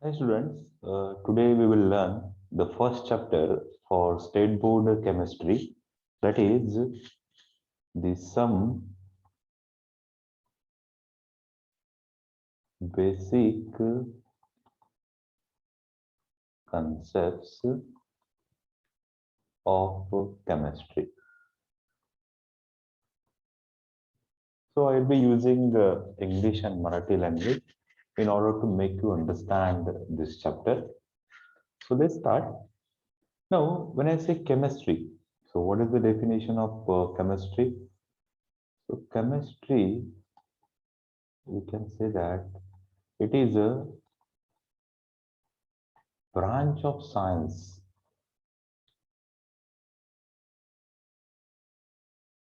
Hi students, today we will learn the first chapter for state board chemistry, that is the some basic concepts of chemistry. So I will be using English and Marathi language in order to make you understand this chapter. So let's start. Now, when I say chemistry, so what is the definition of chemistry? So chemistry, we can say that it is a branch of science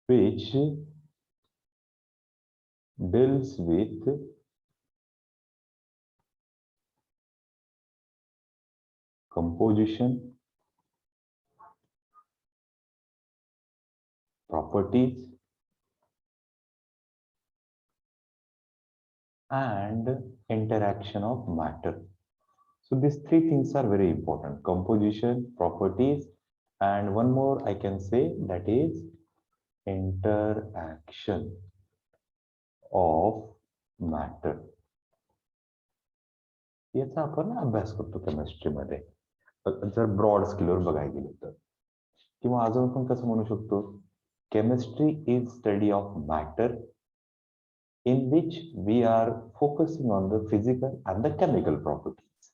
which deals with composition, properties, and interaction of matter. So these three things are very important: composition, properties, and one more I can say, that is interaction of matter. याचा आपण अभ्यास करतो केमिस्ट्रीमध्ये. जर broad स्केलवर बघायला गेलो तर, किंवा अजून आपण कसं म्हणू शकतो, chemistry is study of matter in which we are focusing on the physical and the chemical properties.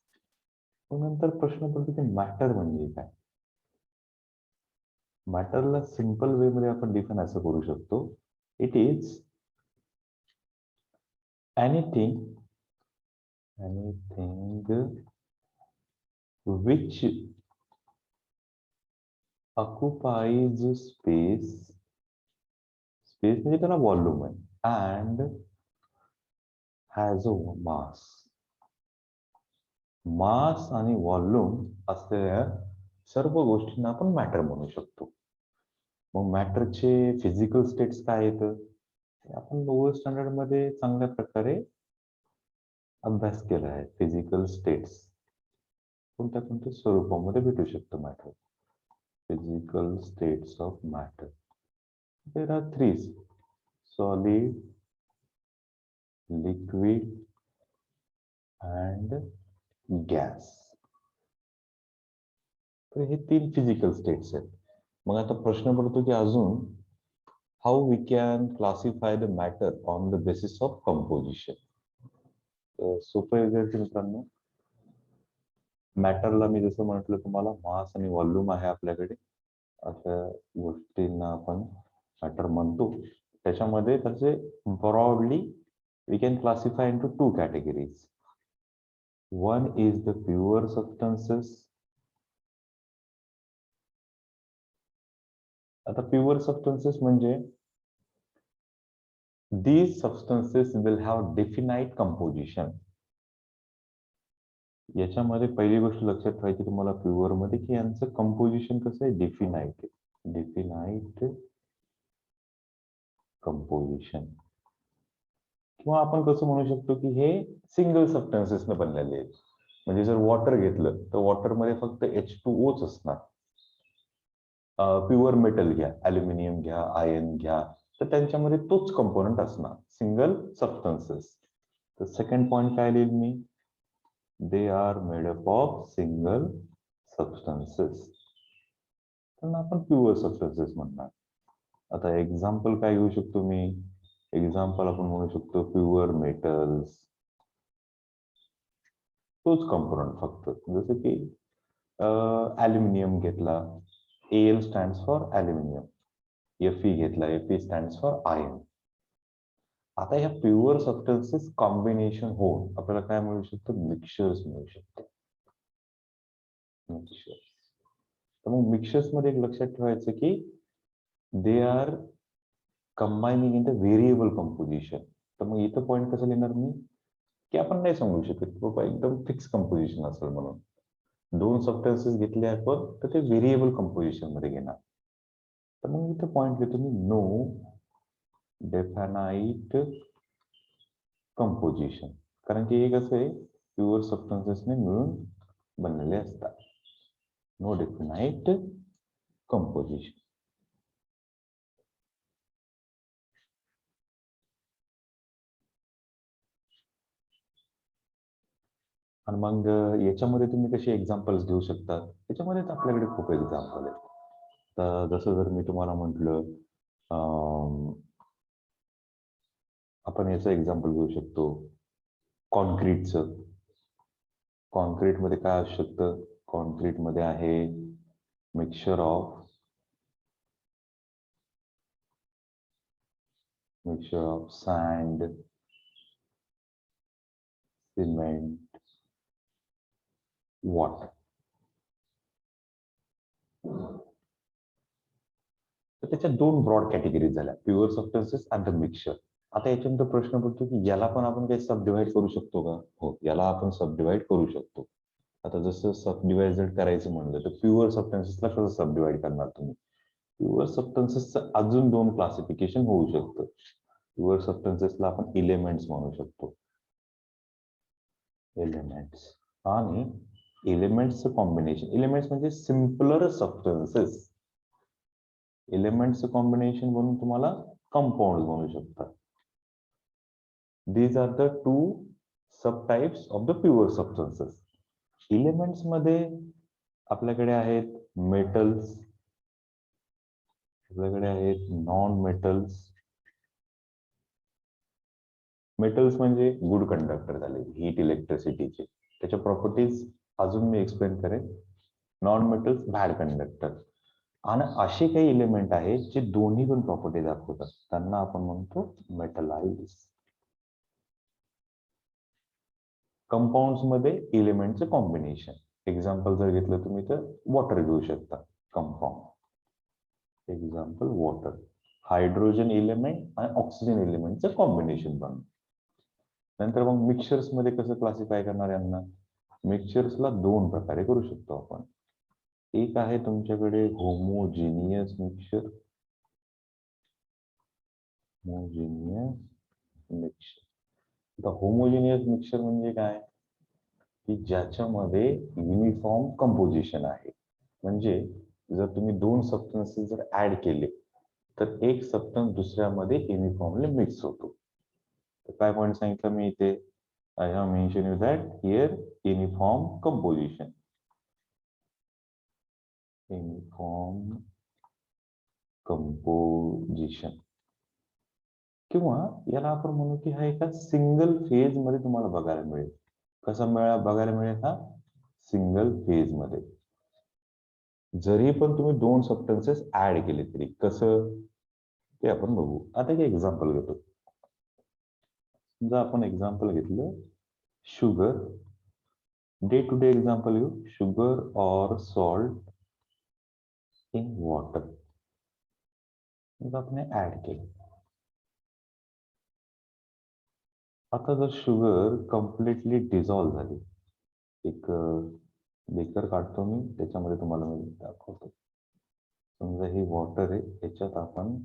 नंतर प्रश्न पडतो की मॅटर म्हणजे काय. मॅटरला सिंपल वे मध्ये आपण डिफाइन असं करू शकतो, it is anything which occupies space, space म्हणजे त्याला व्हॉल्यूम आहे, and has a mass. मास आणि व्हॉल्यूम असलेल्या सर्व गोष्टींना आपण मॅटर म्हणू शकतो. मग मॅटरचे फिजिकल स्टेट्स काय आहेत, आपण लोअर स्टँडर्ड मध्ये चांगल्या प्रकारे अभ्यास केला आहे. फिजिकल स्टेट्स कोणत्या कोणत्या स्वरूपामध्ये भेटू शकतो matter. Physical states of matter, there are three: solid, liquid and gas. तर हे तीन फिजिकल स्टेट्स आहेत. मग आता प्रश्न पडतो की अजून how we can classify the matter on the basis of composition. सोपं विद्यार्थी मित्रांनो, मॅटरला मी जसं म्हटलं तुम्हाला, मास आणि व्हॉल्यूम आहे आपल्याकडे, अशा गोष्टींना आपण मॅटर म्हणतो. त्याच्यामध्ये त्याचे broadly we can classify into two categories. One is the pure substances. आता प्युअर सबस्टन्सेस म्हणजे these substances will have definite composition. याच्यामध्ये पहिली गोष्ट लक्षात ठेवायची तुम्हाला प्युअर मध्ये, की यांचं कंपोजिशन कसं आहे, डिफिनाइट. डिफिनाइट कंपोजिशन, किंवा आपण कसं म्हणू शकतो की हे सिंगल सबस्टन्सेसने बनलेले आहेत. म्हणजे जर वॉटर घेतलं तर वॉटरमध्ये फक्त H2O असणार. प्युअर मेटल घ्या, ॲल्युमिनियम घ्या, आयर्न घ्या, तर त्यांच्यामध्ये तोच कंपोनंट असणार, सिंगल सबस्टन्सेस. तर सेकंड पॉइंट काय लिहिल मी, they are made up of single substances. त्यांना आपण प्युअर सबस्टन्सेस म्हणणार. आता एक्झाम्पल काय घेऊ शकतो मी, एक्झाम्पल आपण म्हणू शकतो प्युअर मेटल्स, तोच कंपोनंट फक्त. जसं की ॲल्युमिनियम घेतला, AL stands for aluminium, Fe घेतला, Fe स्टँड्स फॉर आयर्न. आता ह्या प्युअर सबस्टन्सेस कॉम्बिनेशन होऊन आपल्याला काय मिळू शकतं, मिक्सचर्स मिळू शकते. मिक्सचर्स. तर मग मिक्सचर्स मध्ये एक लक्षात ठेवायचं की they R combining in the variable composition. तर मग इथं पॉईंट कसं लिहिणार मी, की आपण नाही सांगू शकत बाबा एकदम फिक्स कंपोजिशन असेल म्हणून. दोन सबस्टन्सेस घेतले आपण तर ते व्हेरिएबल कंपोजिशन मध्ये घेणार. तर मग इथं पॉईंट लिहितो मी, नो डेफिनाइट कंपोजिशन. कारण की हे कसं आहे, प्युअर सबस्टन्सेसने मिळून बनलेले असतात. No definite composition. आणि मग याच्यामध्ये तुम्ही कसे एक्झाम्पल्स घेऊ शकतात, याच्यामध्ये आपल्याकडे खूप एक्झाम्पल आहेत. तर जसं जर मी तुम्हाला म्हटलं, आपण याचं एक्झाम्पल घेऊ शकतो कॉन्क्रीटचं. कॉन्क्रीटमध्ये काय असू शकतं? कॉन्क्रीटमध्ये आहे mixture of sand, cement, water. तर त्याच्या दोन ब्रॉड कॅटेगरीज झाल्या, pure substances and the mixture. आता याच्यानंतर प्रश्न पडतो की याला पण आपण काही सब डिवाइड करू शकतो का? हो, याला आपण सब डिवाइड करू शकतो. आता जसं सब डिवाइड जर करायचं म्हणलं तर प्युअर सबस्टन्सेसला कसं सब डिवाइड करणार तुम्ही? प्युअर सबस्टन्सेसचं अजून दोन क्लासिफिकेशन होऊ शकतं. प्युअर सबस्टन्सेसला आपण एलिमेंट्स म्हणू शकतो, एलिमेंट्स. आणि एलिमेंट्सचं कॉम्बिनेशन, एलिमेंट्स म्हणजे सिम्पलर सबस्टन्सेस. एलिमेंट्सचं कॉम्बिनेशन म्हणून तुम्हाला कंपाऊंड म्हणू शकतात. These are the two subtypes of the pure substances. Elements मध्ये आपल्याकडे आहेत मेटल्स, आपल्याकडे आहेत नॉन मेटल्स. मेटल्स म्हणजे गुड कंडक्टर झाले, हीट इलेक्ट्रिसिटीचे. त्याच्या प्रॉपर्टीज अजून मी एक्सप्लेन करेन. Non metals bad conductor. आणि असे काही एलिमेंट आहेत जे दोन्ही पण प्रॉपर्टी दाखवतात, त्यांना आपण म्हणतो मेटलाइज. कंपाऊंड्स मध्ये एलिमेंटचं कॉम्बिनेशन. एक्झाम्पल जर घेतलं तुम्ही तर वॉटर घेऊ शकता, compound. Example water, hydrogen element आणि ऑक्सिजन एलिमेंटचं कॉम्बिनेशन बनतं. नंतर मग मिक्सचर्स मध्ये कसं क्लासिफाय करणार यांना? मिक्सचर्सला दोन प्रकारे करू शकतो आपण. एक आहे तुमच्याकडे होमोजिनियस मिक्सचर. Homogeneous mixture. आता होमोजिनियस मिक्सचर म्हणजे काय? की ज्याच्यामध्ये युनिफॉर्म कंपोजिशन आहे. म्हणजे जर तुम्ही दोन सबस्टन्सेस जर ऍड केले तर एक सबस्टन्स दुसऱ्यामध्ये युनिफॉर्मली मिक्स होतो. तर काय पॉईंट सांगितलं मी इथे? I have mention you that here uniform composition. Uniform composition. किंवा याला आपण म्हणू की हा एका सिंगल फेज मध्ये तुम्हाला बघायला मिळेल. कसं बघायला मिळेल? हा सिंगल फेज मध्ये. जरी पण तुम्ही दोन सबस्टन्सेस ऍड केले तरी कसं, ते आपण बघू. आता एक एक्झाम्पल घेतो. समजा आपण एक्झाम्पल घेतलं sugar. Day to day example घेऊ, शुगर और सॉल्ट इन वॉटर. आपण ऍड केलं. आता जर शुगर कम्प्लिटली डिझॉल्व्ह झाली, एक बेकर काढतो मी, त्याच्यामध्ये तुम्हाला मी दाखवतो. समजा ही वॉटर आहे, याच्यात आपण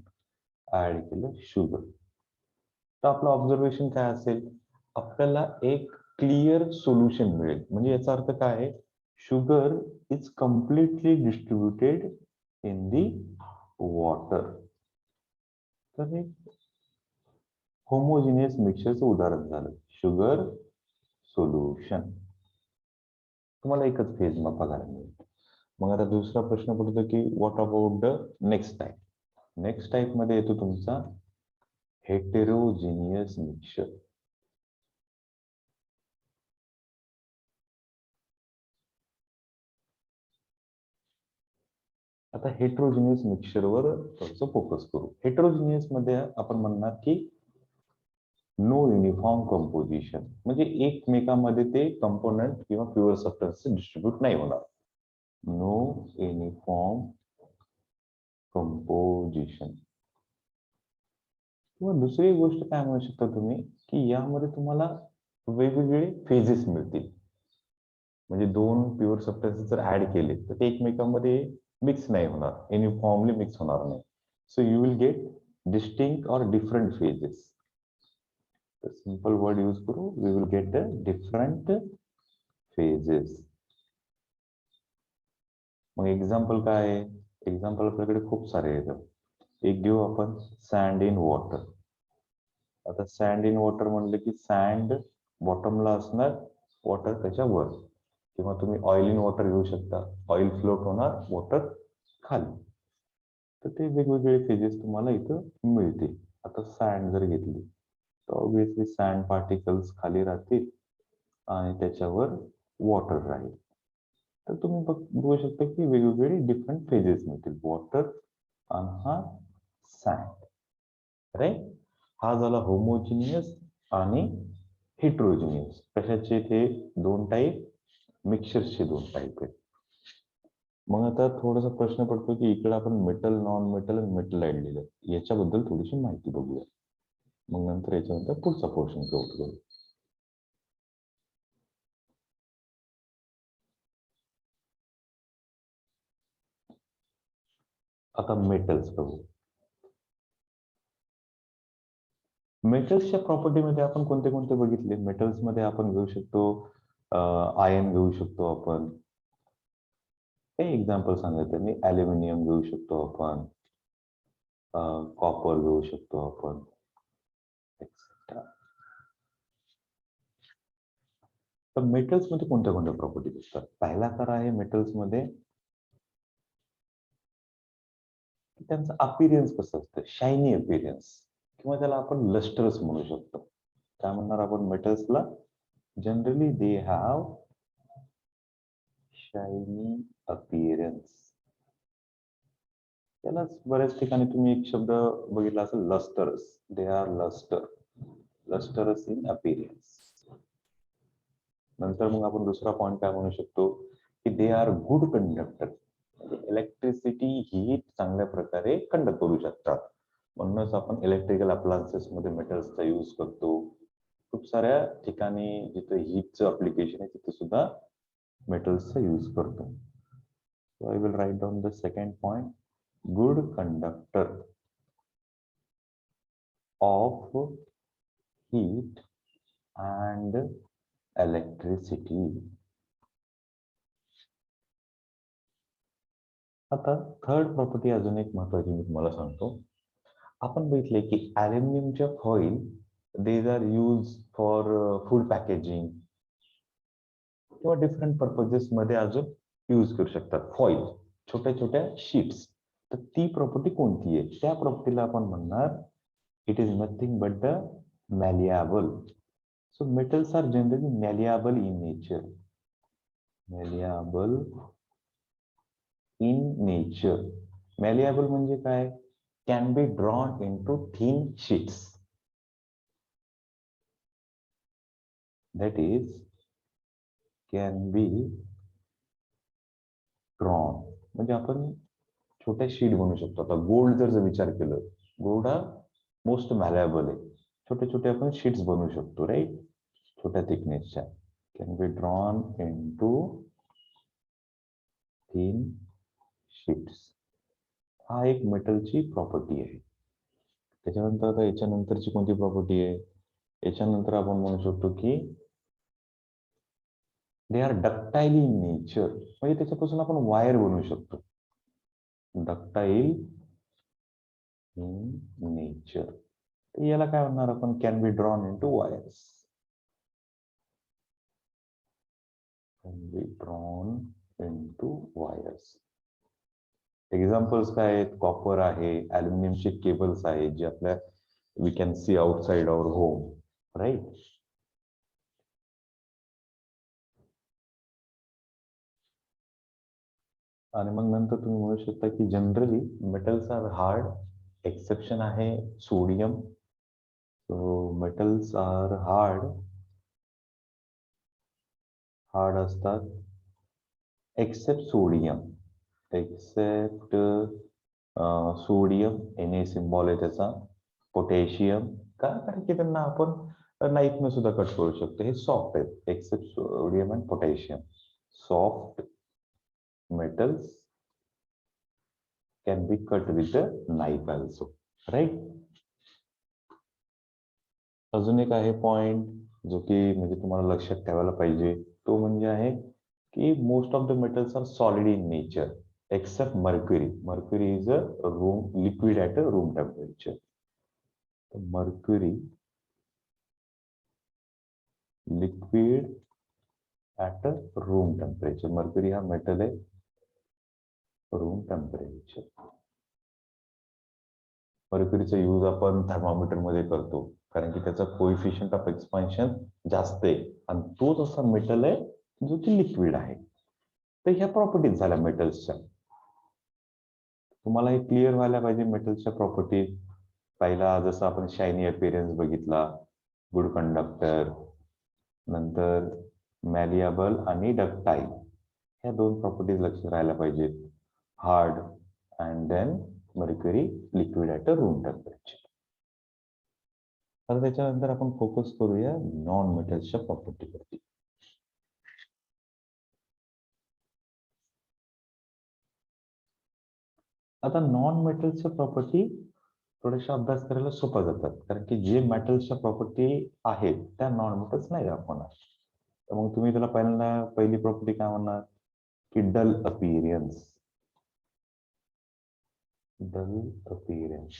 ऍड केलं शुगर. तर आपलं ऑब्झर्वेशन काय असेल? आपल्याला एक क्लिअर सोल्युशन मिळेल. म्हणजे याचा अर्थ काय आहे? Sugar is completely distributed in the water. तर हे होमोजिनियस मिक्सचरचं उदाहरण झालं, शुगर सोल्युशन. तुम्हाला एकच फेज मग बघायला मिळेल. मग आता दुसरा प्रश्न पडतो की what about the next type? Next type मध्ये येतो तुमचा हेटेरोजिनियस मिक्सचर. आता हेटेरोजिनियस मिक्सचरवर थोडंसं फोकस करू. हेटेरोजिनियस मध्ये आपण म्हणणार की नो युनिफॉर्म कंपोजिशन, म्हणजे एकमेकांमध्ये ते कंपोनंट किंवा प्युअर सबस्टन्स डिस्ट्रीब्यूट नाही होणार. No uniform composition. किंवा दुसरी गोष्ट काय म्हणू शकता तुम्ही की यामध्ये तुम्हाला वेगवेगळे फेजेस मिळतील. म्हणजे दोन प्युअर सबस्टन्सेस जर ऍड केले तर ते एकमेकांमध्ये मिक्स नाही होणार, युनिफॉर्मली मिक्स होणार नाही. So you will get distinct और different phases. Simple word use करू, we will get the different phases. मग एक्झाम्पल काय आहे? एक्झाम्पल आपल्याकडे खूप सारे येतात. एक घेऊ आपण, सँड इन वॉटर. आता सँड इन वॉटर म्हणलं की सँड बॉटमला असणार, वॉटर त्याच्यावर. किंवा तुम्ही ऑइल इन वॉटर घेऊ शकता, ऑइल फ्लोट होणार, वॉटर खाली. तर ते वेगवेगळे फेजेस तुम्हाला इथं मिळतील. आता सँड जर घेतली तर ऑब्विसली सँड पार्टिकल्स खाली राहतील आणि त्याच्यावर वॉटर राहील. तर तुम्ही बघू शकता की वेगवेगळे डिफरंट फेजेस मिळतील, वॉटर आणि हा सँड. राईट. हा झाला होमोजिनियस आणि हेट्रोजिनियस. कशाचे ते दोन टाईप? मिक्सचरचे दोन टाईप आहेत. मग आता थोडासा प्रश्न पडतो की इकडे आपण मेटल, नॉन मेटल आणि मेटल लिहिलं, याच्याबद्दल थोडीशी माहिती बघूया. मग नंतर याच्यानंतर पुढचा पोर्शन कव्हर करू. आता मेटल्स बघू. मेटल्सच्या प्रॉपर्टीमध्ये आपण कोणते कोणते बघितले? मेटल्समध्ये आपण घेऊ शकतो आयर्न घेऊ शकतो आपण. हे एक्झाम्पल सांगितलं मी. ॲल्युमिनियम घेऊ शकतो आपण, कॉपर घेऊ शकतो आपण, एक्सेट्रा. तर मेटल्समध्ये कोणत्या कोणत्या प्रॉपर्टीज असतात? पहिला तर आहे मेटल्समध्ये त्यांचं अपिरियन्स कसं असतं, शायनी अपिरियन्स, किंवा त्याला आपण लस्टरस म्हणू शकतो. काय म्हणणार आपण मेटल्सला? Generally they have shiny appearance. त्यालाच बऱ्याच ठिकाणी तुम्ही एक शब्द बघितला असेल, lustrous. They are lustrous in appearance. नंतर मग आपण दुसरा पॉइंट काय म्हणू शकतो की दे आर गुड कंडक्टर. म्हणजे इलेक्ट्रिसिटी हीट चांगल्या प्रकारे कंडक्ट करू शकतात. म्हणूनच आपण इलेक्ट्रिकल अप्लायन्सेस मध्ये मेटल्सचा यूज करतो. खूप साऱ्या ठिकाणी जिथे हीटचं अप्लिकेशन आहे तिथे सुद्धा मेटल्सचा यूज करतो. So I will write down the second point. Good conductor of heat and electricity. आता थर्ड प्रॉपर्टी अजून एक महत्वाची मी तुम्हाला सांगतो. आपण बघितले की ॲल्युमिनियमच्या foil these are use for food packaging किंवा डिफरंट पर्पजेस मध्ये अजून यूज करू शकतात. फॉइल, छोट्या छोट्या शीट्स. तर ती प्रॉपर्टी कोणती आहे? त्या प्रॉपर्टीला आपण म्हणणार it is nothing but the malleable. So metals are generally malleable in nature. Malleable in nature. Malleable म्हणजे काय? Can be drawn into thin sheets. That is can be drawn. म्हणजे आपण छोट्या शीट बनवू शकतो. आता गोल्ड जर विचार केलं, गोल्ड हा मोस्ट मॅलेबल आहे. छोटे छोटे आपण शीट्स बनवू शकतो, राईट, छोट्या थिकनेसच्या. Can be drawn into thin sheets. हा एक मेटलची प्रॉपर्टी आहे. त्याच्यानंतर आता याच्यानंतरची कोणती प्रॉपर्टी आहे? याच्यानंतर आपण म्हणू शकतो की they are ductile in nature. म्हणजे त्याच्यापासून आपण वायर बनवू शकतो. Ductile in nature. याला काय म्हणणार आपण? Can be drawn into wires. Can be drawn into wires. Examples काय आहेत? कॉपर आहे, ॲल्युमिनियमचे केबल्स आहेत जे आपल्या we can see outside our home, right. आणि मग नंतर तुम्ही म्हणू शकता की generally metals are hard. Exception आहे sodium. So metals are hard असतात except sodium. Accept sodium, Na symbol आहे त्याचा. पोटॅशियम, का? कारण की त्यांना आपण नाईफने सुद्धा कट करू शकतो. हे सॉफ्ट आहेत. Except sodium and potassium. Soft metals can be cut with the knife also, right? अजून एक आहे पॉइंट जो की म्हणजे तुम्हाला लक्षात ठेवायला पाहिजे. तो म्हणजे आहे की most of the metals are solid in nature except mercury. Mercury is a room liquid at a room temperature. Mercury liquid at a room temperature. Mercury हा मेटल आहे रूम टेम्परेचर. मर्क्युरीचा यूज आपण थर्मामीटर मध्ये करतो कारण की त्याचा coefficient of expansion जास्त आहे आणि तोच असा मेटल आहे जो की लिक्विड आहे. तर ह्या प्रॉपर्टीज झाल्या मेटल्सच्या. तुम्हाला हे क्लिअर व्हायला पाहिजे मेटल्सच्या प्रॉपर्टीज. पहिला जसं आपण शायनी अपिअरन्स बघितला, गुड कंडक्टर, नंतर मॅलिएबल आणि डक्टाईल, ह्या दोन प्रॉपर्टीज लक्षात राहायला पाहिजेत. Hard and then mercury liquid at a room temperature. तर त्याच्यानंतर आपण फोकस करूया नॉन मेटल्सच्या प्रॉपर्टीवरती. आता नॉन मेटल्सच्या प्रॉपर्टी थोड्याशा अभ्यास करायला सोपा जातात कारण की जे मेटल्सच्या प्रॉपर्टी आहेत त्या नॉन मेटल्स नाही दाखवणार. तर मग तुम्ही त्याला पहिली प्रॉपर्टी काय म्हणणार की डल अपीरियन्स. डल अपीरियन्स.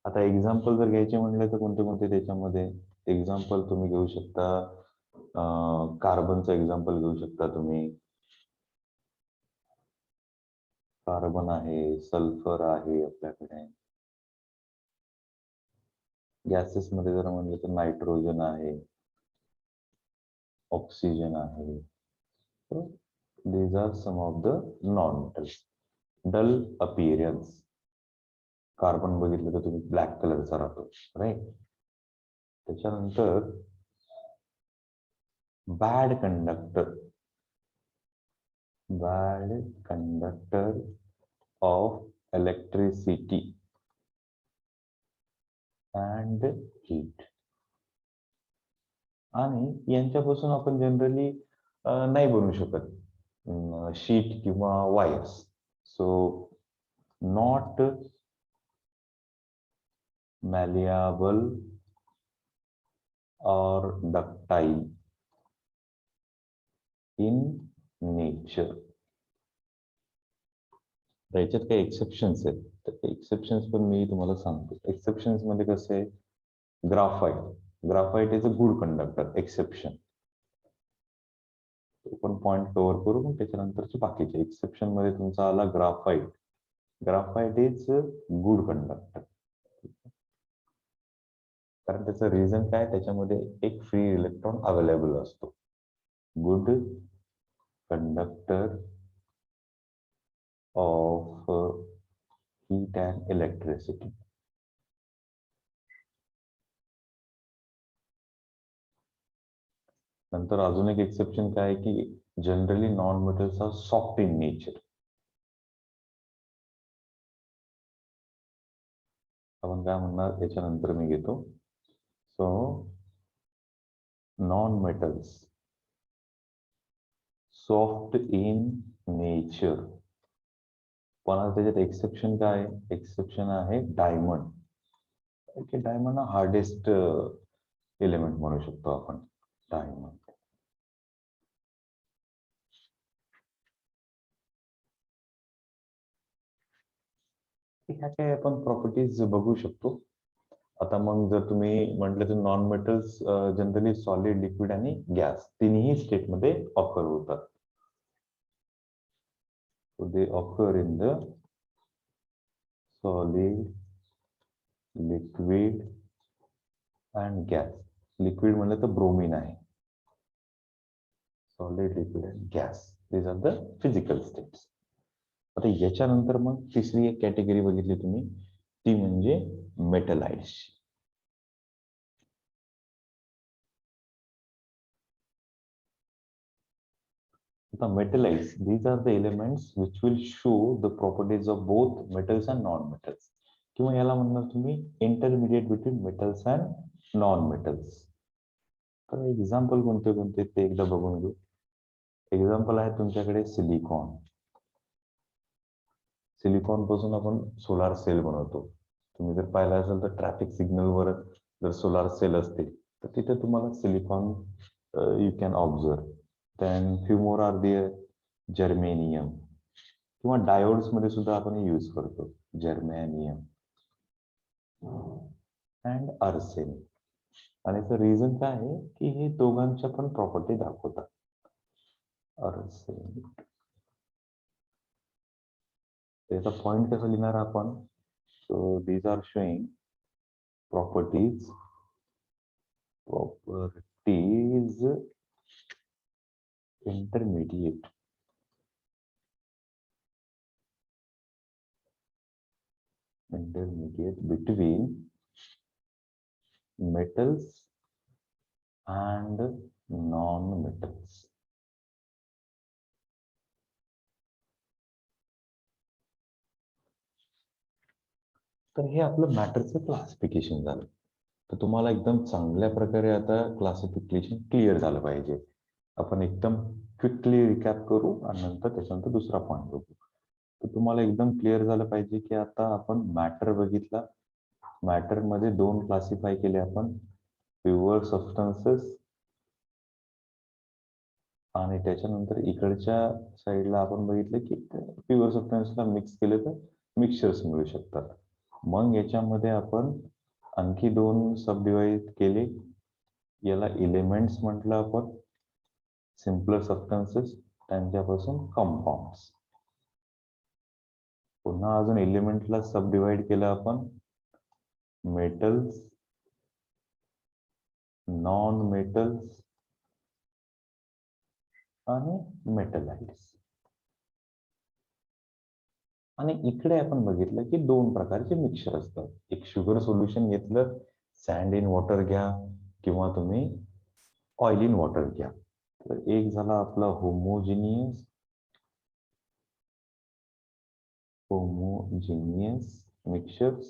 आता एक्झाम्पल जर घ्यायचे म्हणले तर कोणते कोणते त्याच्यामध्ये एक्झाम्पल तुम्ही घेऊ शकता. कार्बनचं एक्झाम्पल घेऊ शकता तुम्ही. कार्बन आहे, सल्फर आहे आपल्याकडे. गॅसेस मध्ये जर म्हणलं तर नायट्रोजन आहे, ऑक्सिजन आहे. these are some of the non-metals. Dull appearance. Carbon बघितलं तर तुम्ही ब्लॅक कलरचा राहतो, राईट. त्याच्यानंतर bad conductor. Bad conductor of electricity and heat. आणि यांच्यापासून आपण जनरली नाही बनवू शकत शीट किंवा wires. So not malleable or ductile in nature. याच्यात काही एक्सेप्शन्स आहेत, तर एक्सेप्शन्स पण मी तुम्हाला सांगतो. एक्सेप्शन्स मध्ये कसं आहे, graphite. Graphite is a good conductor. Exception पण पॉइंट कव्हर करू, पण त्याच्यानंतरचे बाकीचे एक्सेप्शन मध्ये तुमचा आला graphite. Graphite is good conductor कारण त्याचं रिझन काय, त्याच्यामध्ये एक फ्री इलेक्ट्रॉन अवेलेबल असतो. Good conductor of heat and electricity. नंतर अजून एक एक्सेप्शन काय आहे की generally non metals are soft in nature. आपण काय म्हणणार याच्यानंतर मी घेतो. So non metals soft in nature. पण त्याच्यात एक्सेप्शन काय आहे, एक्सेप्शन आहे डायमंड. ओके, डायमंड हा हार्डेस्ट एलिमेंट म्हणू शकतो आपण. डायमंड. ह्या काही आपण प्रॉपर्टीज बघू शकतो. आता मग जर तुम्ही म्हटलं तर non metals generally solid, liquid आणि गॅस तिन्ही स्टेट मध्ये ऑकर होतात. So they occur in the solid, liquid and gas. Liquid म्हणलं तर ब्रोमीन आहे. Solid, liquid and gas, these are the physical states. आता याच्यानंतर मग तिसरी एक कॅटेगरी बघितली तुम्ही, ती म्हणजे मेटलाइट्स. आता मेटलाइट्स, these are the elements which will show the properties of both metals and non-metals. किंवा याला म्हणणार तुम्ही intermediate between metals and non metals. तर एक्झाम्पल कोणते कोणते ते एकदा बघून घेऊ. एक्झाम्पल आहे तुमच्याकडे सिलिकॉन. सिलिकॉन पासून आपण सोलार सेल बनवतो. तुम्ही जर पाहिलं असेल तर ट्रॅफिक सिग्नलवर जर सोलार सेल असते तर तिथे तुम्हाला silicon you can observe. Then few more are there, germanium, किंवा डायोड्स मध्ये सुद्धा आपण यूज करतो, जर्मेनियम अँड आर्सेन. आणि याचं रिझन काय आहे की हे दोघांच्या पण प्रॉपर्टी दाखवतात. आर्सेन, त्याचा पॉइंट कसा लिहिणार आपण? So these are showing properties intermediate between metals and non-metals. तर हे आपलं मॅटरचं क्लासिफिकेशन झालं. तर तुम्हाला एकदम चांगल्या प्रकारे आता क्लासिफिकेशन क्लिअर झालं पाहिजे. आपण एकदम क्विकली रिकॅप करू आणि नंतर त्याच्यानंतर दुसरा पॉइंट बघू. तर तुम्हाला एकदम क्लिअर झालं पाहिजे की आता आपण मॅटर बघितला. मॅटर मध्ये दोन क्लासिफाय केले आपण, प्युअर सबस्टन्सेस आणि त्याच्यानंतर इकडच्या साईडला आपण बघितलं की प्युअर सबस्टन्सला मिक्स केले तर मिक्सचर्स मिळू शकतात. मग याच्यामध्ये आपण आणखी दोन सब डिवाइड केले, याला एलिमेंट्स म्हटलं आपण, सिम्पलर सबस्टन्सेस त्यांच्यापासून कंपाऊंड्स. पुन्हा अजून एलिमेंटला सब डिवाइड केलं आपण, मेटल्स, नॉन मेटल्स आणि मेटलाइट्स. आणि इकडे आपण बघितलं की दोन प्रकारचे मिक्सचर असतात. एक शुगर सोल्युशन घेतलं, सँड इन वॉटर घ्या किंवा तुम्ही ऑइल इन वॉटर घ्या. तर एक झाला आपला होमोजिनियस मिक्सचर्स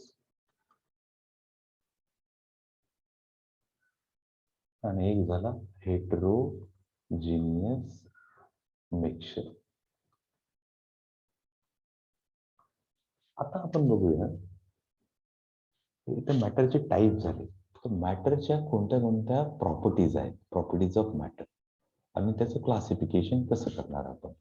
आणि एक झाला हेटेरोजिनियस मिक्सचर. आता आपण बघूया इथे मॅटरचे टाईप झाले. तर मॅटरच्या कोणत्या कोणत्या प्रॉपर्टीज आहेत, प्रॉपर्टीज ऑफ मॅटर, आणि त्याचं क्लासिफिकेशन कसं करणार आपण.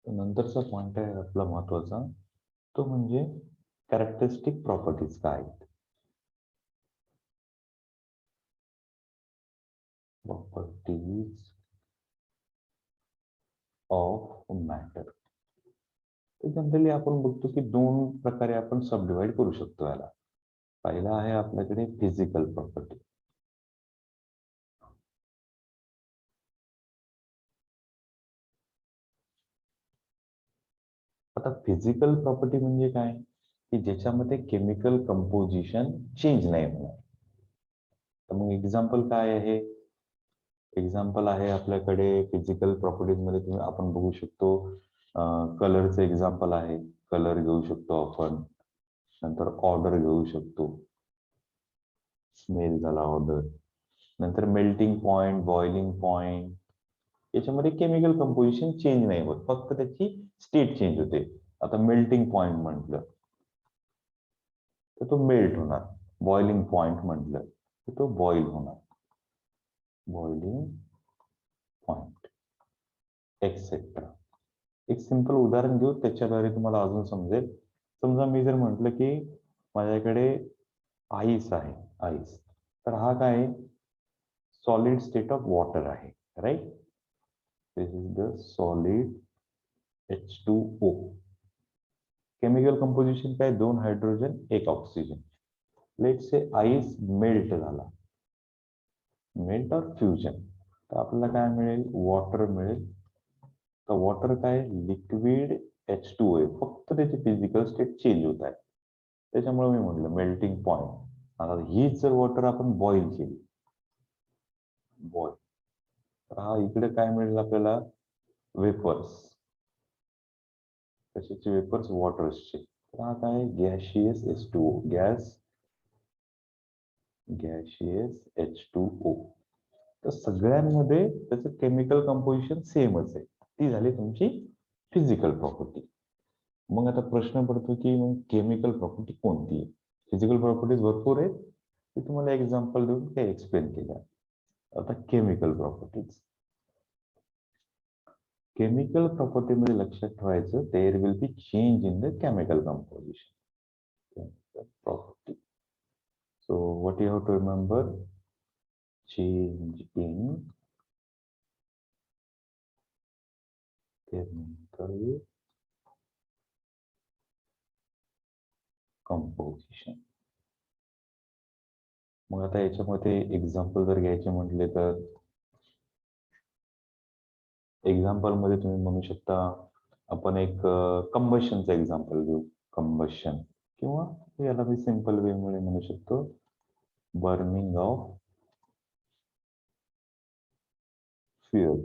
नंतरचा पॉइंट आहे आपला महत्वाचा, तो म्हणजे कॅरेक्टरिस्टिक प्रॉपर्टीज काय आहेत. Properties of matter. जनरली आपण बघतो की दोन प्रकारे आपण सब डिवाइड करू शकतो याला. पहिला आहे आपल्याकडे फिजिकल प्रॉपर्टी. आता फिजिकल प्रॉपर्टी म्हणजे काय की ज्याच्यामध्ये केमिकल कंपोजिशन चेंज नाही होणार. तर मग एक्झाम्पल काय आहे? एक्झाम्पल आहे आपल्याकडे फिजिकल प्रॉपर्टीज मध्ये तुम्ही आपण बघू शकतो, कलरचं एक्झाम्पल आहे. कलर घेऊ शकतो आपण, नंतर ऑर्डर घेऊ शकतो, स्मेल झाला ऑर्डर, नंतर मेल्टिंग पॉइंट, बॉइलिंग पॉइंट. याच्यामध्ये केमिकल कंपोजिशन चेंज नाही होत, फक्त त्याची स्टेट चेंज होते. आता मेल्टिंग पॉइंट म्हटलं तर तो मेल्ट होणार, बॉइलिंग पॉइंट म्हटलं तर तो बॉइल होणार, बॉइलिंग पॉइंट एक्सेट्रा. एक सिंपल उदाहरण घेऊ, त्याच्याद्वारे तुम्हाला अजून समजेल. समजा मी जर म्हटलं की माझ्याकडे आईस आहे, आईस, तर हा काय सॉलिड स्टेट ऑफ वॉटर आहे, right. This is the solid H2O. Chemical composition काय, 2 hydrogen 1 oxygen. Let say ice melt झाला, मेल्ट और फ्युजन, तर आपल्याला काय मिळेल, वॉटर मिळेल. तर वॉटर काय लिक्विड H2O आहे, फक्त त्याची फिजिकल स्टेट चेंज होत आहे. त्याच्यामुळे मी म्हटलं मेल्टिंग पॉइंट. आता हीच जर वॉटर आपण बॉईल केली, बॉईल, तर हा इकडे काय मिळेल आपल्याला, वेपर्स. कशाचे वेपर्स, वॉटर्सचे. तर हा काय गॅशियस H2O, गॅशियस H2O. तर सगळ्यांमध्ये त्याचं केमिकल कंपोजिशन सेमच आहे. ती झाली तुमची फिजिकल प्रॉपर्टी. मग आता प्रश्न पडतो की मग केमिकल प्रॉपर्टी कोणती आहे? फिजिकल प्रॉपर्टीज भरपूर आहेत, ते तुम्हाला एक्झाम्पल देऊन काही एक्सप्लेन केलं. आता केमिकल प्रॉपर्टीज. केमिकल प्रॉपर्टीमध्ये लक्षात ठेवायचं, there will be change in the chemical composition. Property. So what you have to remember? Change in chemical composition. मग आता याच्यामध्ये एक्झाम्पल जर घ्यायचे म्हटले तर एक्झाम्पल मध्ये तुम्ही म्हणू शकता, आपण एक कंबशनचं एक्झाम्पल घेऊ. कंबशन किंवा याला मी सिंपल वे मध्ये म्हणू शकतो, बर्निंग ऑफ फ्युएल.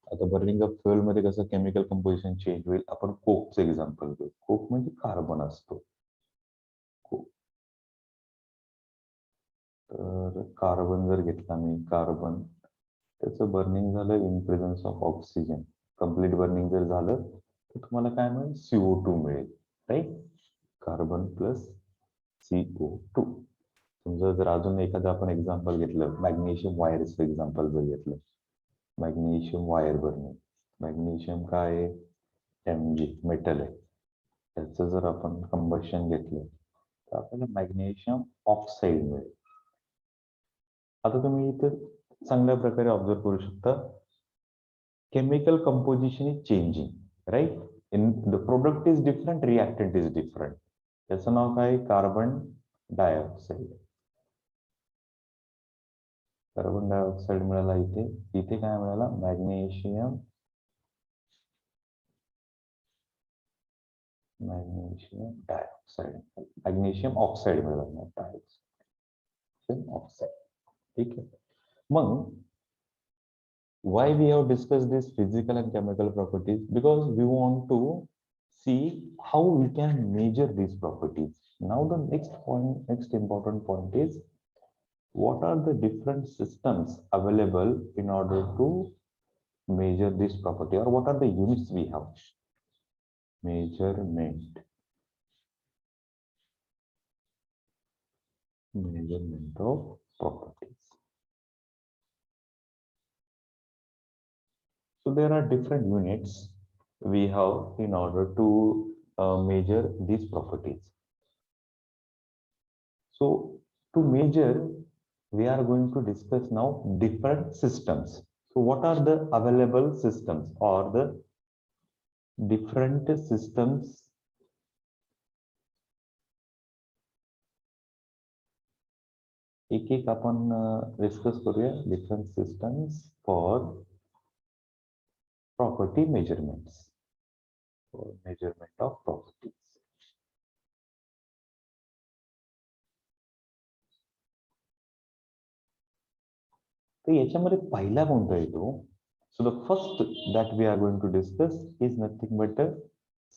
आता बर्निंग ऑफ फ्युएल मध्ये कसं केमिकल कंपोजिशन चेंज होईल. आपण कोकचं एक्झाम्पल घेऊ. कोक म्हणजे कार्बन असतो. तर कार्बन जर घेतला मी, कार्बन त्याचं बर्निंग झालं in presence of oxygen. Complete burning जर झालं तर तुम्हाला काय मिळेल? CO2 मिळेल, राईट? Carbon plus CO2. समजा जर अजून एखादं आपण एक्झाम्पल घेतलं, मॅग्नेशियम वायरचं एक्झाम्पल जर घेतलं, मॅग्नेशियम वायर बर्निंग. मॅग्नेशियम काय आहे? Mg मेटल आहे. त्याचं जर आपण कंबशन घेतलं तर आपल्याला मॅग्नेशियम ऑक्साईड मिळेल. आता तुम्ही इथे चांगल्या प्रकारे ऑब्झर्व करू शकता, chemical composition is changing, right? In the product is different, reactant is different. त्याचं नाव काय? Carbon dioxide. कार्बन डायऑक्साईड मिळाला इथे. इथे काय मिळाला? Magnesium dioxide. मॅग्नेशियम ऑक्साईड मिळाला, डायऑक्साईड ऑक्साईड. ठीक आहे. मग why we have discussed this physical and chemical properties? Because we want to see how we can measure these properties. Now the next important point is, what are the different systems available in order to measure this property, or what are the units we have? Measurement of properties. So there are different units we have in order to measure these properties. So to measure, we are going to discuss now different systems. So what are the available systems, or the different systems एक एक आपण discuss करूया. Different systems for property measurements, for measurement of properties. तर याच्यामध्ये पहिला कोणता येतो? So the first that we are going to discuss is nothing but a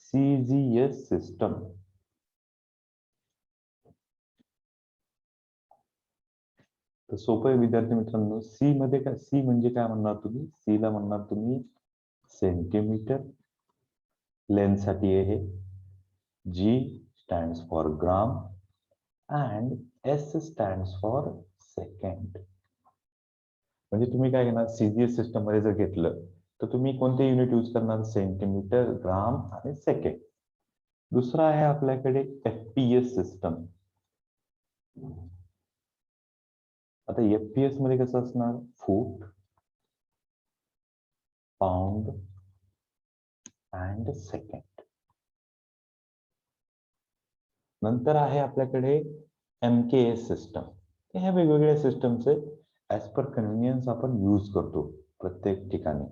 CGS system. तर सोपं आहे विद्यार्थी मित्रांनो. सी मध्ये काय? सी म्हणजे काय म्हणणार तुम्ही? सी ला म्हणणार तुम्ही सेंटीमीटर. लेंथसाठी आहे. G stands for gram and S stands for second. म्हणजे तुम्ही काय घेणार? CGS सिस्टम मध्ये जर घेतलं तर तुम्ही कोणते युनिट यूज करणार? सेंटीमीटर, ग्राम आणि सेकंड. दुसरा आहे आपल्याकडे FPS सिस्टम. आता FPS मध्ये कसं असणार? फूट, पाउंड अँड सेकंड. नंतर आहे आपल्याकडे MKS सिस्टम. ह्या वेगवेगळ्या सिस्टमचे ऍज पर कन्व्हिनियन्स आपण यूज करतो प्रत्येक ठिकाणी.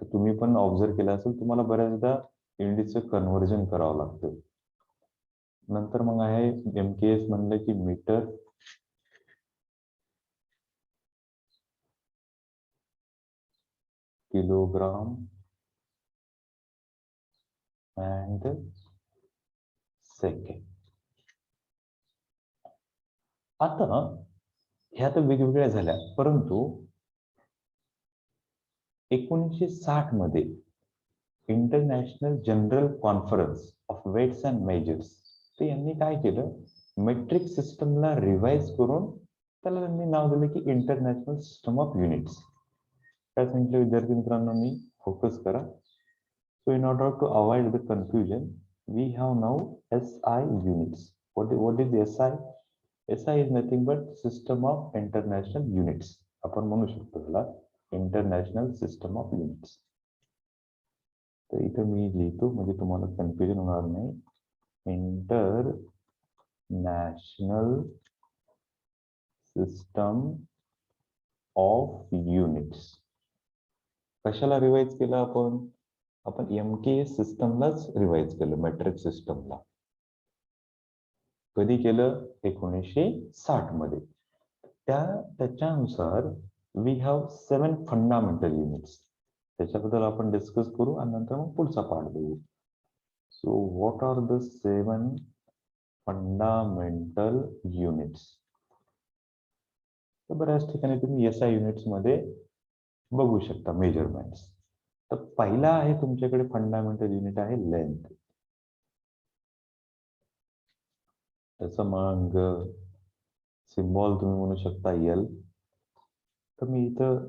तर तुम्ही पण ऑब्झर्व केलं असेल, तुम्हाला बऱ्याचदा युनिटचं कन्व्हर्जन करावं लागतं. नंतर मग आहे MKS म्हणलं की मीटर, किलोग्राम अँड सेकंड. आता ह्या तर वेगवेगळ्या झाल्या, परंतु 1960 मध्ये international general conference of weights and measures तर यांनी काय केलं, मेट्रिक सिस्टमला रिवाइज करून त्याला त्यांनी नाव दिलं की इंटरनॅशनल सिस्टम ऑफ युनिट्स. काय सांगितलं विद्यार्थी मित्रांनो, मी फोकस करा. So in order to avoid the confusion, we have now SI units. What is SI? SI is nothing but system of international units. आपण म्हणू शकतो त्याला इंटरनॅशनल सिस्टम ऑफ युनिट्स. तर इथं मी लिहितो म्हणजे तुम्हाला कन्फ्युजन होणार नाही. International system of units. कशाला रिवाइज केलं आपण MKS सिस्टमलाच रिवाइज केलं, मेट्रिक सिस्टमला. कधी केलं? 1960 मध्ये. त्याच्यानुसार वी हॅव 7 फंडामेंटल युनिट्स. त्याच्याबद्दल आपण डिस्कस करू आणि नंतर मग पुढचा पार्ट बघू. So what are the 7 fundamental units? तर बऱ्याच ठिकाणी तुम्ही SI युनिट्स मध्ये बघू शकता मेजरमेंट्स. तर पहिला आहे तुमच्याकडे फंडामेंटल युनिट आहे लेंथ. त्याचं मग सिम्बॉल तुम्ही म्हणू शकता L. तर मी इथं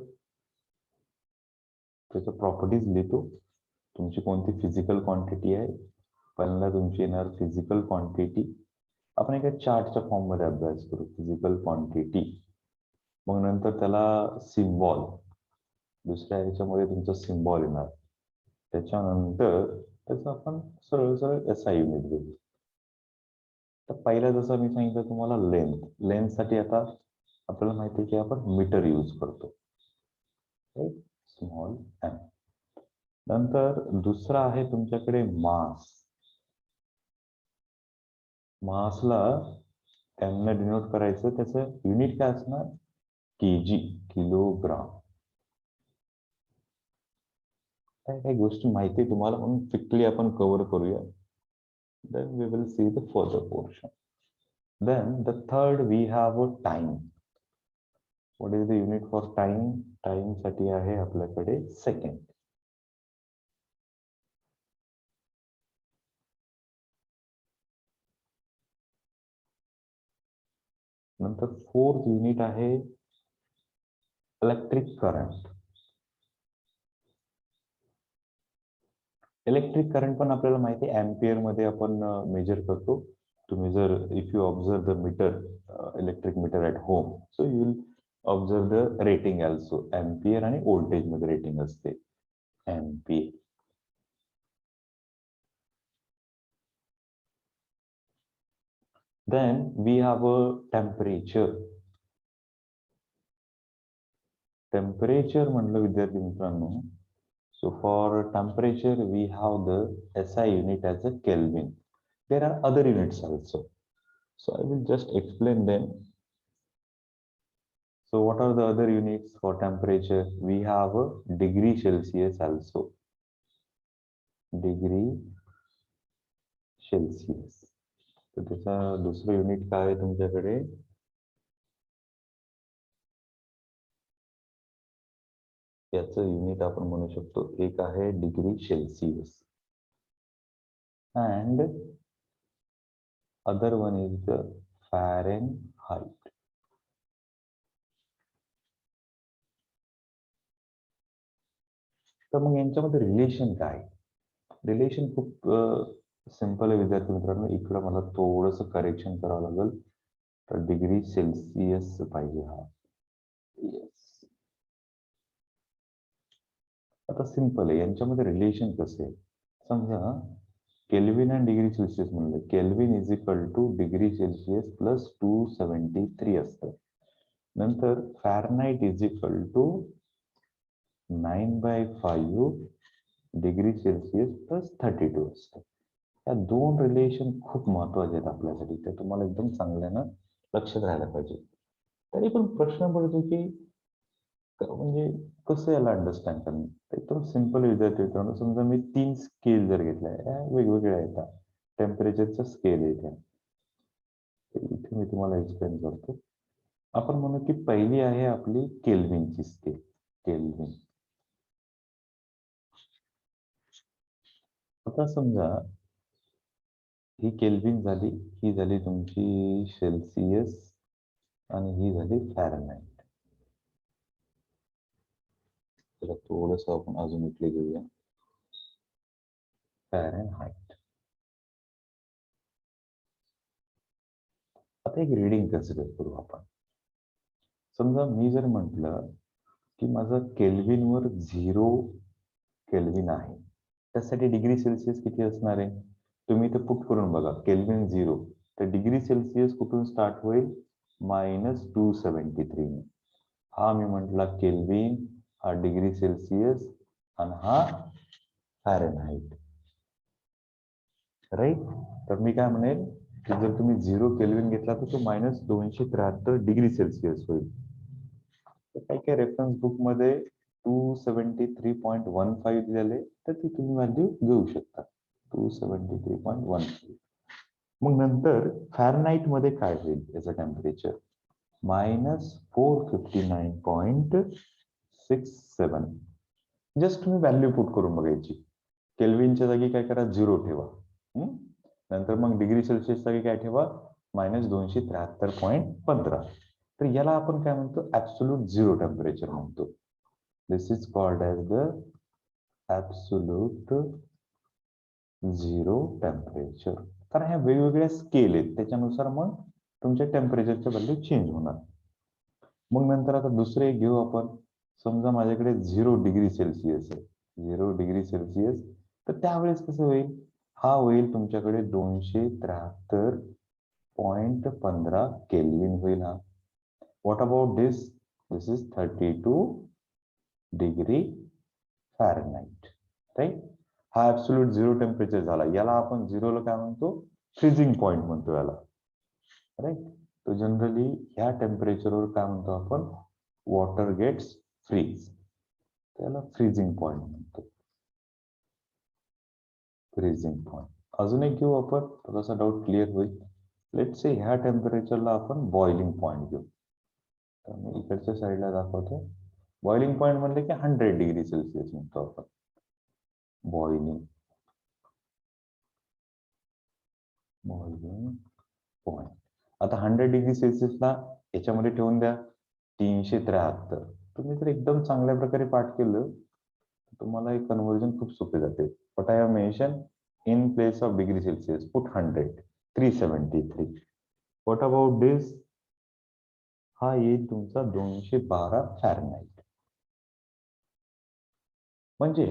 त्याच्या प्रॉपर्टीज लिहितो. तुमची कोणती फिजिकल क्वांटिटी आहे, पहिल्यांदा तुमची येणार फिजिकल क्वांटिटी. आपण एका चार्टच्या फॉर्म मध्ये अभ्यास करू. फिजिकल क्वांटिटी, मग नंतर त्याला सिम्बॉल, दुसऱ्या ह्याच्यामध्ये तुमचा सिम्बॉल येणार. त्याच्यानंतर त्याचं आपण सरळ सरळ SI युनिट घेऊ. तर पहिला जसं मी सांगितलं तुम्हाला लेंथ साठी आता आपल्याला माहिती आहे की आपण मीटर यूज करतो, स्मॉल m. नंतर दुसरा आहे तुमच्याकडे मास. मासला m ने डिनोट करायचं, त्याचं युनिट काय असणार? kg, kilogram. काही गोष्टी माहिती आहे तुम्हाला म्हणून क्विकली आपण कव्हर करूया. Then we will see the further portion. Then the third we have a time. What is the unit for time? Time साठी आहे आपल्याकडे सेकंड. नंतर फोर्थ युनिट आहे इलेक्ट्रिक करंट. इलेक्ट्रिक करंट पण आपल्याला माहिती आहे एम्पियर मध्ये आपण मेजर करतो. तुम्ही जर if you observe the meter, electric meter at home, so you will observe the rating also. Ampere आणि व्होल्टेज मध्ये रेटिंग असते, ampere. Then we have a temperature. Temperature म्हणलं विद्यार्थी मित्रांनो, so for temperature we have the SI unit as a Kelvin. There are other units also, so I will just explain them. So what are the other units for temperature? We have a degree Celsius also, degree Celsius. तर त्याचा दुसरं unit काय आहे तुमच्याकडे? याचं unit आपण म्हणू शकतो, एक आहे degree Celsius and other one is the Fahrenheit. तर मग यांच्यामध्ये रिलेशन काय? रिलेशन खूप सिंपल आहे विद्यार्थी मित्रांनो. इकडं मला थोडंसं करेक्शन करावं लागेल. तर डिग्री सेल्सिअस पाहिजे हा. येस, आता सिंपल आहे. यांच्यामध्ये रिलेशन कसं आहे? समजा केल्विन आणि डिग्री सेल्सिअस म्हणलं, kelvin is equal to degree Celsius plus 273 असतं. नंतर Fahrenheit is equal to 9/5 degree Celsius plus 32 असतं. या दोन रिलेशन खूप महत्वाचे आहेत आपल्यासाठी. ते तुम्हाला एकदम चांगल्यानं लक्षात राहायला पाहिजे. तरी पण प्रश्न पडतो की म्हणजे कसं याला अंडरस्टँड करणं. एकदम सिंपल विद्यार्थी मित्रांनो, समजा मी 3 स्केल जर घेतल्या, वेगवेगळ्या येतात, टेम्परेचरचा स्केल येते. इथे मी तुम्हाला एक्सप्लेन करतो. आपण म्हणू की पहिली आहे आपली केल्विनची स्केल, केल्विन. आता समजा ही केल्विन झाली, ही झाली तुमची सेल्सिअस आणि ही झाली फॅरनहाइट. चला थोडस आपण अजून इकडे घेऊया, फॅरनहाइट. आता एक रीडिंग कन्सिडर करू आपण. समजा मी जर म्हटलं की माझं केल्विनवर 0 केल्विन आहे, त्यासाठी डिग्री सेल्सिअस किती असणार आहे? तुम्ही ते पुट करून बघा. केल्विन 0 तर डिग्री सेल्सिअस कुठून स्टार्ट होईल? -273. हा मी म्हटला केल्विन, हा डिग्री सेल्सिअस आणि हा फॅरनहाइट, राईट. तर मी काय म्हणेल की जर तुम्ही 0 केल्विन घेतला तर तो -273 डिग्री सेल्सिअस होईल. तर काही काही रेफरन्स बुक मध्ये 273.15 दिलेले, तर ती तुम्ही व्हॅल्यू घेऊ शकता, 273.15. मग नंतर फॅरनहाइट मध्ये काय होईल याचं टेम्परेचर? -459.67. जस्ट तुम्ही व्हॅल्यू पुट करून बघायची. केल्विनच्या जागी काय करा, 0 ठेवा. नंतर मग डिग्री सेल्सिअस जागी काय ठेवा, -273.15. तर याला आपण काय म्हणतो? ऍब्सोल्यूट झिरो टेम्परेचर म्हणतो. This is called as the absolute zero temperature. कारण ह्या वेगवेगळ्या स्केल आहेत, त्याच्यानुसार मग तुमच्या टेम्परेचरच्या व्हॅल्यू चेंज होणार. मग नंतर आता दुसरे एक घेऊ आपण. समजा माझ्याकडे 0 डिग्री सेल्सिअस आहे, 0 डिग्री सेल्सिअस. तर त्यावेळेस कसं होईल? हा होईल तुमच्याकडे 273.15 केल्विन होईल हा. What about this? This is 32 degree Fahrenheit, right. हा ऍब्सोल्यूट झिरो टेम्परेचर झाला. याला आपण झिरोला काय म्हणतो? फ्रीजिंग पॉइंट म्हणतो याला, राईट. तो जनरली ह्या टेम्परेचरवर काय म्हणतो आपण? वॉटर गेट्स फ्रीज, त्याला फ्रीजिंग पॉइंट म्हणतो, फ्रीजिंग पॉइंट. अजून एक घेऊ आपण, थोडासा डाऊट क्लिअर होईल. लेट्स से ह्या टेम्परेचरला आपण बॉइलिंग पॉइंट घेऊ. तर मी इकडच्या साईडला दाखवतो. बॉइलिंग पॉइंट म्हणले की 100 डिग्री सेल्सिअस म्हणतो आपण बॉइलिंग पॉइंट. आता 100 डिग्री सेल्सिअसला याच्यामध्ये ठेवून द्या 373. तुम्ही जर एकदम चांगल्या प्रकारे पाठ केलं तर तुम्हाला हे कन्व्हर्जन खूप सोपे जाते. What I have mention in place of degree Celsius put 100, 373. What about this? हा येईल तुमचा 212 फॅरनहाइट. म्हणजे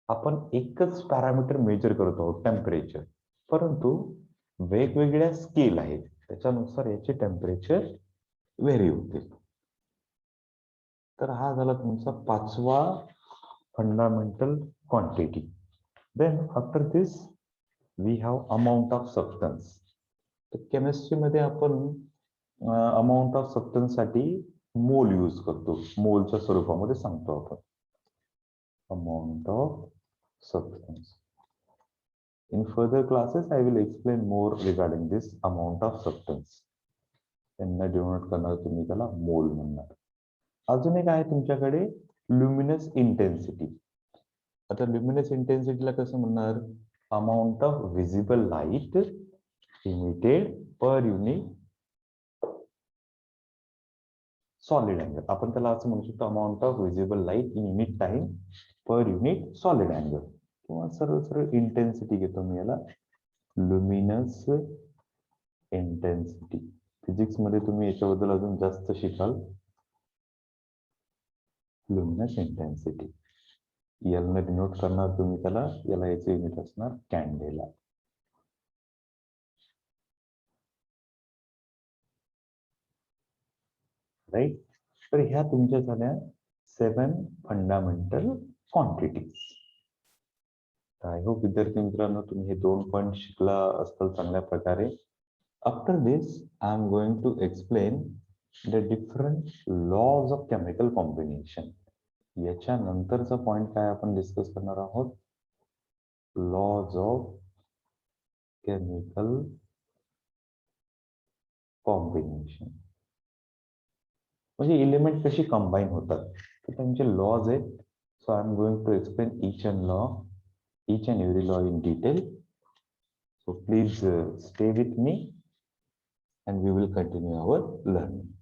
आपण एकच पॅरामीटर मेजर करत आहोत, टेम्परेचर, परंतु वेगवेगळ्या स्केल आहेत, त्याच्यानुसार याचे टेम्परेचर व्हेरी होते. तर हा झाला तुमचा 5वा fundamental quantity. Then after this we have amount of substance. तर केमिस्ट्रीमध्ये आपण अमाऊंट ऑफ सबस्टन्स साठी मोल यूज करतो, मोलच्या स्वरूपामध्ये सांगतो आपण amount of substance. In further classes, I will explain more regarding this amount of substance. त्यांना डिनोट करणार तुम्ही त्याला मोल म्हणणार. अजून एक आहे तुमच्याकडे ल्युमिनस इंटेन्सिटी. आता ल्युमिनस इंटेन्सिटीला कसं म्हणणार? Amount of visible light emitted per unit solid angle. आपण त्याला असं म्हणू शकतो, amount of visible light in unit time per unit solid angle. किंवा सरळ सरळ इंटेन्सिटी घेतो मी याला, लुमिनस इंटेन्सिटी. फिजिक्स मध्ये तुम्ही याच्याबद्दल अजून जास्त शिकाल. लुमिनस इंटेन्सिटी याला डिनोट करणार तुम्ही त्याला, याला याचे युनिट असणार कॅन्डेला, राईट. तर ह्या तुमच्या झाल्या 7 फंडामेंटल क्वांटिटीज. आय होप विद्यार्थी मित्रांनो तुम्ही हे 2 पॉइंट शिकला असताल चांगल्या प्रकारे. After this I am going to explain the different laws of chemical combination. याच्या नंतरचा पॉइंट काय आपण डिस्कस करणार आहोत? लॉज ऑफ केमिकल कॉम्बिनेशन, म्हणजे एलिमेंट कशी कंबाईन होतात, तर त्यांचे लॉज आहेत. So I am going to explain each and every law in detail. So please stay with me and we will continue our learning.